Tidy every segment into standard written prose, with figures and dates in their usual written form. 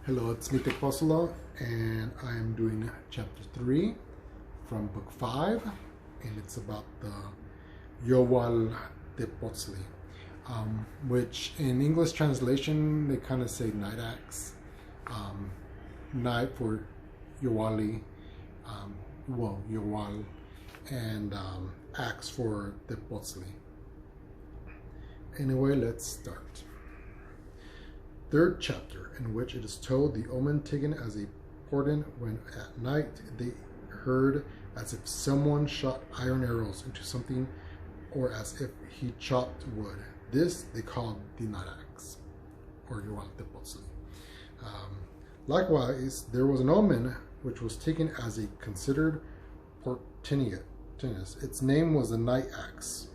Hello, it's Youaltepuztli, and I am doing chapter 3 from book 5, and it's about the Youaltepuztli, which in English translation they kind of say night axe, night for Youali, Youal, and axe for Tepoztli. Anyway, let's start. Third chapter, in which it is told the omen taken as a portent when at night they heard as if someone shot iron arrows into something, or as if he chopped wood. This they called the night axe, or Youaltepuztli. Likewise, there was an omen which was taken as a considered portentous. Its name was the night axe,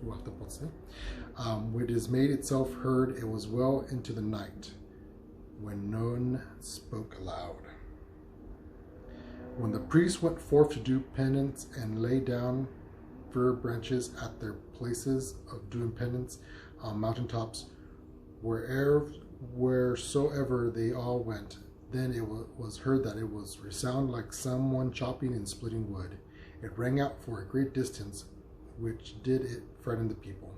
Youaltepuztli. Which is made itself heard, it was well into the night, when none spoke aloud. When the priests went forth to do penance and lay down fir branches at their places of doing penance on mountaintops, wheresoever they all went, then it was heard that it was resound like someone chopping and splitting wood. It rang out for a great distance, which did it frighten the people.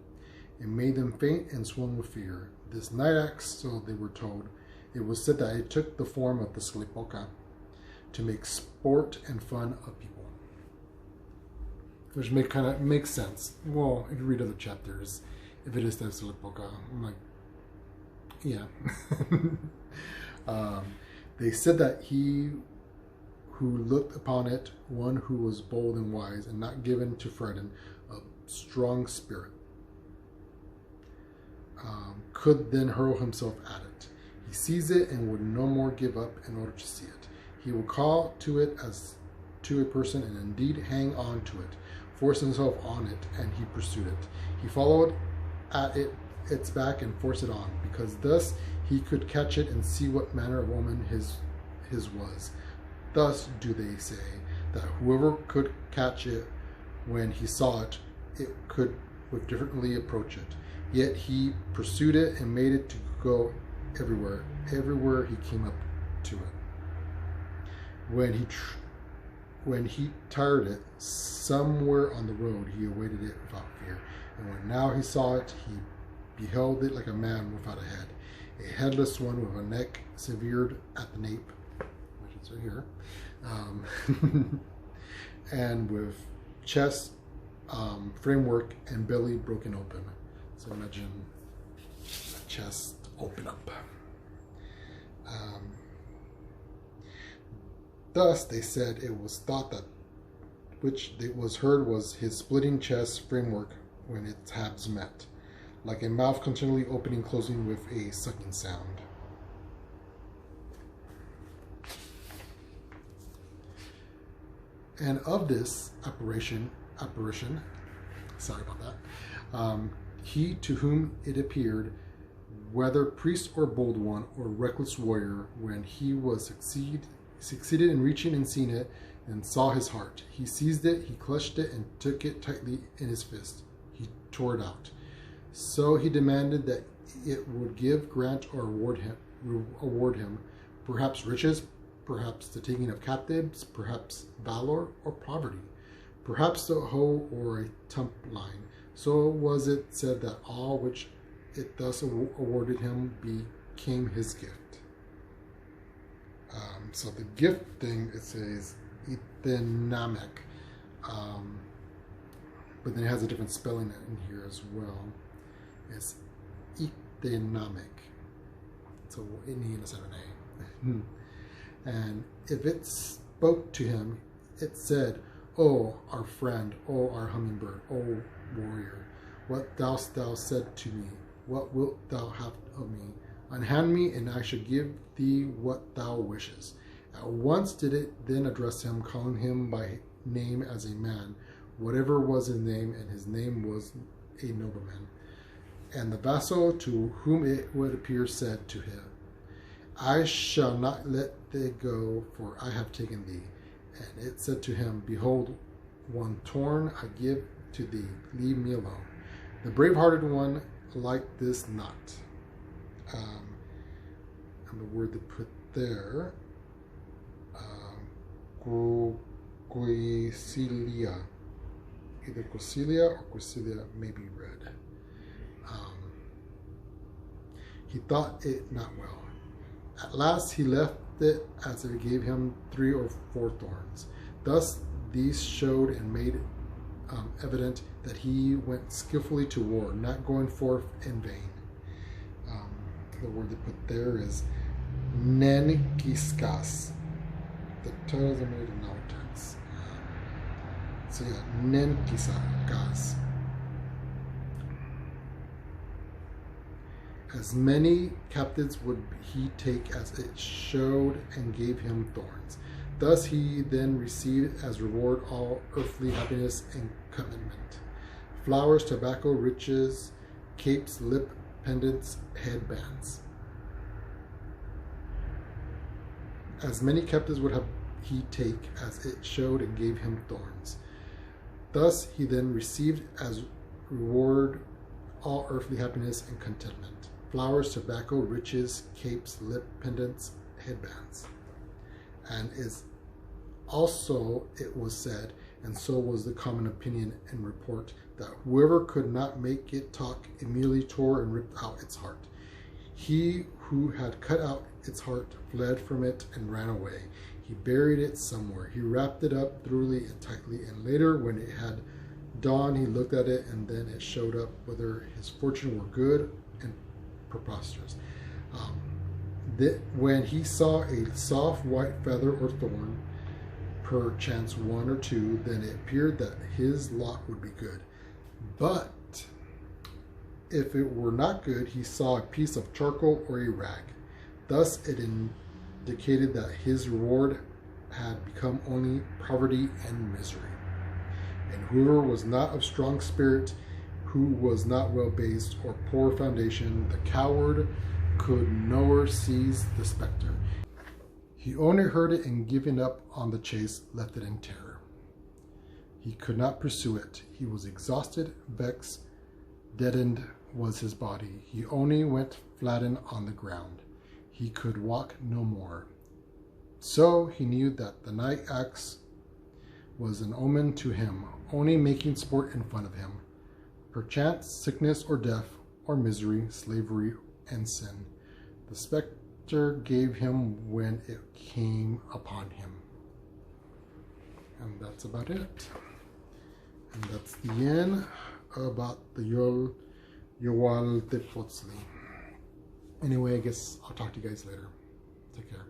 It made them faint and swim with fear. This night axe, so they were told, it was said that it took the form of the slipoka to make sport and fun of people. Which kind of makes sense. Well, if you read other chapters, if it is the slipoka, I'm like, yeah. They said that he who looked upon it, one who was bold and wise and not given to frighten, of strong spirit, could then hurl himself at it. He sees it and would no more give up in order to see it. He will call to it as to a person and indeed hang on to it, force himself on it, and he pursued it. He followed at its back and forced it on, because thus he could catch it and see what manner of woman his was. Thus do they say that whoever could catch it when he saw it, it could with differently approach it. Yet he pursued it and made it to go everywhere he came up to it. When he tired it somewhere on the road, he awaited it without fear. And when now he saw it, he beheld it like a man without a head, a headless one with a neck severed at the nape, which is right here, and with chest, framework, and belly broken open. So imagine the chest open up. Thus they said it was thought that which it was heard was his splitting chest framework when its halves met, like a mouth continually opening closing with a sucking sound. And of this apparition, sorry about that, he to whom it appeared, whether priest or bold one or reckless warrior, when he was succeeded in reaching and seeing it, and saw his heart, he seized it, he clutched it, and took it tightly in his fist. He tore it out. So he demanded that it would give, grant, or award him, perhaps riches, perhaps the taking of captives, perhaps valor or poverty, perhaps a hoe or a tump line. So was it said that all which it thus awarded him became his gift. So the gift thing, it says ethenomic, but then it has a different spelling in here as well. It's ethenomic. So an E instead of an A. And if it spoke to him, it said, "O our friend, O our hummingbird, O warrior, what dost thou said to me? What wilt thou have of me? Unhand me, and I shall give thee what thou wishes." At once did it then address him, calling him by name as a man, whatever was his name, and his name was a nobleman. And the vassal to whom it would appear said to him, "I shall not let thee go, for I have taken thee." And it said to him, "Behold, one torn I give to thee, leave me alone." The brave-hearted one liked this not. And the word they put there, Quicilia. Either Quicilia or Quicilia may be read. He thought it not well. At last he left it as if it gave him 3 or 4 thorns. Thus these showed and made evident that he went skillfully to war, not going forth in vain. The word they put there is nenkiskas. The titles are made in all texts. So yeah, nenkiskas. As many captives would he take as it showed, and gave him thorns. Thus he then received as reward all earthly happiness and contentment, flowers, tobacco, riches, capes, lip pendants, headbands. As many captives would have he take as it showed, and gave him thorns. Thus he then received as reward all earthly happiness and contentment, flowers, tobacco, riches, capes, lip pendants, headbands. And is also it was said, and so was the common opinion and report, that whoever could not make it talk immediately tore and ripped out its heart. He who had cut out its heart fled from it and ran away. He buried it somewhere. He wrapped it up thoroughly and tightly, and later when it had dawned, he looked at it, and then it showed up whether his fortune were good and preposterous. When he saw a soft white feather or thorn, perchance 1 or 2, then it appeared that his lot would be good. But if it were not good, he saw a piece of charcoal or a rag. Thus it indicated that his reward had become only poverty and misery. And whoever was not of strong spirit, who was not well based or poor foundation, the coward could nowhere seize the spectre. He only heard it, and giving up on the chase, left it in terror. He could not pursue it. He was exhausted, vexed, deadened was his body. He only went flattened on the ground. He could walk no more. So he knew that the night axe was an omen to him, only making sport in fun of him. Perchance sickness or death or misery, slavery and sin, the spectre gave him when it came upon him. And that's about it. And that's the end about the Youaltepuztli. Anyway, I guess I'll talk to you guys later. Take care.